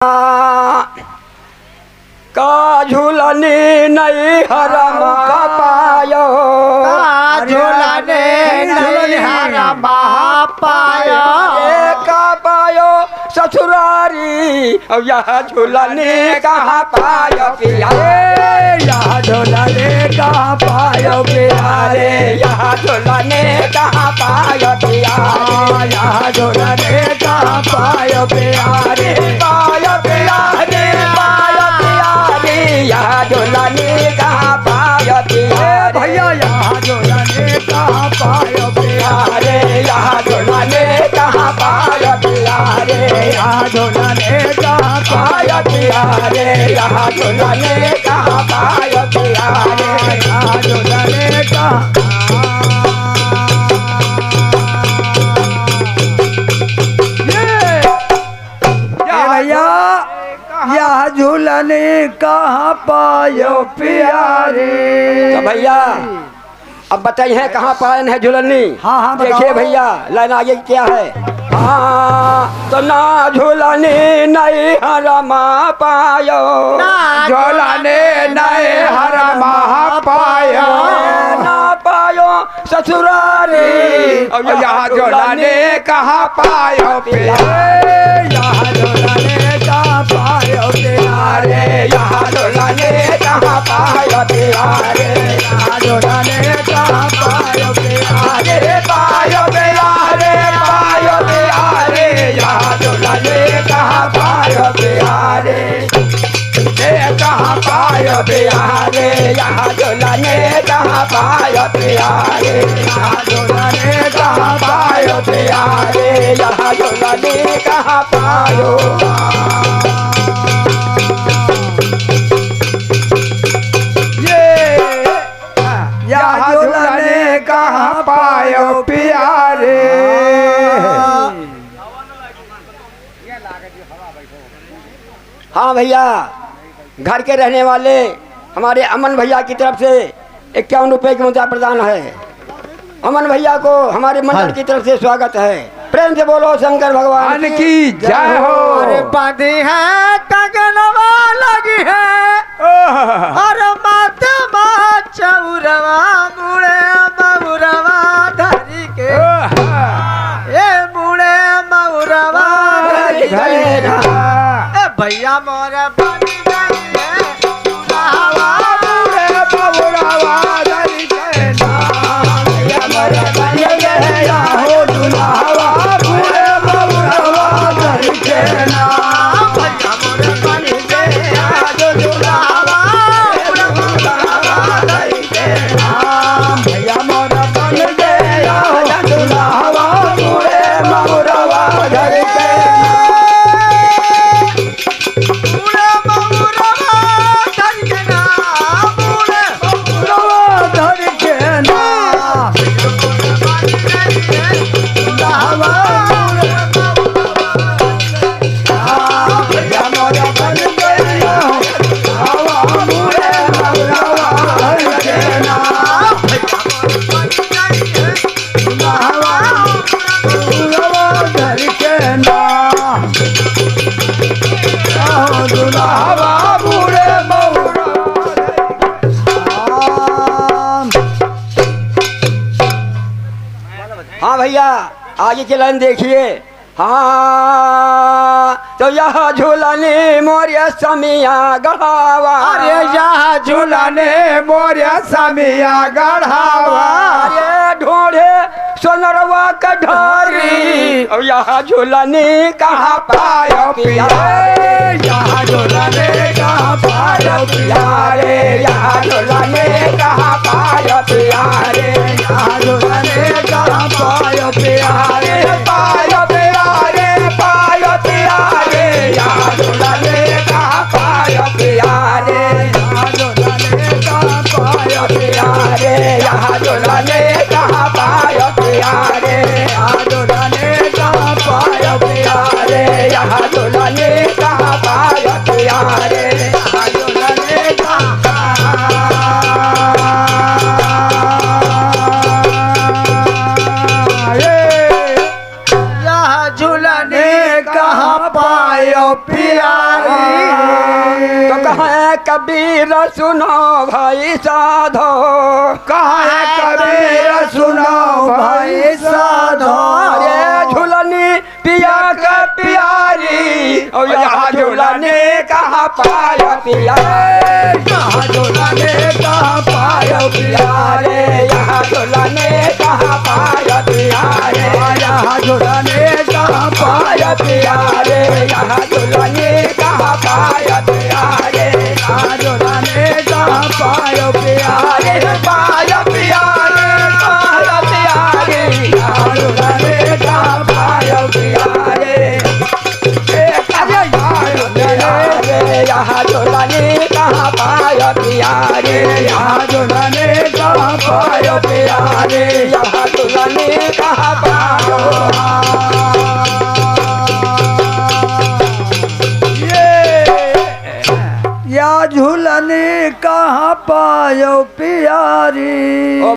का झूलनी नहीं हरम का पायो, का झूलनी नहीं हरम पायो, का पायो ससुरारी अब यह झूलनी कहाँ पायो प्यारे, यह झूलनी कहाँ पायो प्यारे, यह झूलनी कहाँ पायो प्यारे, यह झूलनी कहाँ पायो प्यारे, पायो प्यारे, पायो प्यारे, यह झूलनी कहाँ पायो प्यारे, भैया यह झूलनी कहाँ पायो प्यारे, यह झूलनी कहाँ पायो प्यारे, यह झूलनी कहाँ पायो प्यारे, यह झूलनी कहाँ पायो प्यारे, यह झूलनी कहाँ भैया यह झूलनी कहाँ पायो प्यारे। तो भैया अब बताइए कहाँ पाए है झूलनी। हाँ देखिए बताओ। भैया लाइन आगे क्या है। हाँ तो ना झूलनी नहीं हरमा पायो, झूलनी नहीं हरमा पायो, ना पायो ससुरारी अब यह झूलनी कहाँ पायो प्यारे, यह झूलनी कहाँ पायो प्यारे, यह झूलनी कहाँ पायो प्यारे, यह झूलनी कहाँ पायो प्यारे, पायो प्यारे, पायो प्यारे, यह झूलनी कहाँ पायो प्यारे, कहाँ पायो प्यारे, यह झूलनी कहाँ पायो प्यारे, यह झूलनी कहाँ पायो प्यारे, यह झूलनी कहाँ पायो। यह झूलनी कहाँ पायो प्यारे। हाँ भैया घर के रहने वाले हमारे अमन भैया की तरफ से 51 रुपए की मुद्रा प्रदान है। अमन भैया को हमारे मंडल की तरफ से स्वागत है। प्रेम से बोलो शंकर भगवान की जय हो। अरे बांधी है कंगनवा लगी है, अरे मातमा चौरवा मुड़े मऊरवा धरी के, ए मुड़े मऊरवा धरी के, ए भैया मोरे बांधी गई है सुनावा मुड़े मऊरवा धरी के ना, भैया मोरे बांधी गई है हो दुल्हावा मुड़े मऊरवा धरी के ना, भैया मोरे बांधी गई है जो दुल्हावा मुड़े मऊरवा धरी के ना, भैया मोरे बांधी गई है हो दुल्हावा मुड़े मऊरवा धरी के ना, मुड़े मऊरवा धरी के ना, मुड़े मऊरवा धरी के ना, हाँ भैया आगे की लाइन देखिए। हाँ तो यह झूलनी मोरिया समिया गढ़ावा, अरे यह झूलनी मोरिया समिया गढ़ावा, अरे ढोढ़े सोनरवा कढ़ारी और यह झूलनी कहाँ पायो प्यारे, यह झूलनी कहाँ पायो प्यारे, यह झूलनी कहाँ पायो प्यारे, यह झूलनी कहाँ पायो प्यारे, पायो प्यारे, पायो प्यारे, यह झूलनी कहाँ पायो प्यारे, यह झूलनी कहाँ पायो प्यारे, यह झूलनी कहाँ पायो प्यारे, यह झूलनी कहाँ पायो प्यारे, यह झूलनी कबीर सुनो भाई साधो, कहे कबीर सुनो भाई साधो। अरे झूलनी पिया का प्यारी, और यहाँ झूलने कहाँ पाया पिया, कहाँ झूलने कहाँ पायो प्यारे, यहाँ झूलने कहाँ पाया प्यारे, यहाँ झूलने कहाँ पायो प्यारे, यहाँ झूलने कहाँ पाया प्यारे, कहाँ झूलने कहाँ पायो प्यारे, पाया प्यारे, पाया प्यारे, यहाँ झूलने कहाँ पाया प्यारे, यहाँ झूलने कहाँ पाया प्यारे, यहाँ झूलने कहाँ पायो प्यारे, यहाँ झूलने कहाँ पायो। या झूलने कहाँ पायो प्यारी। ओ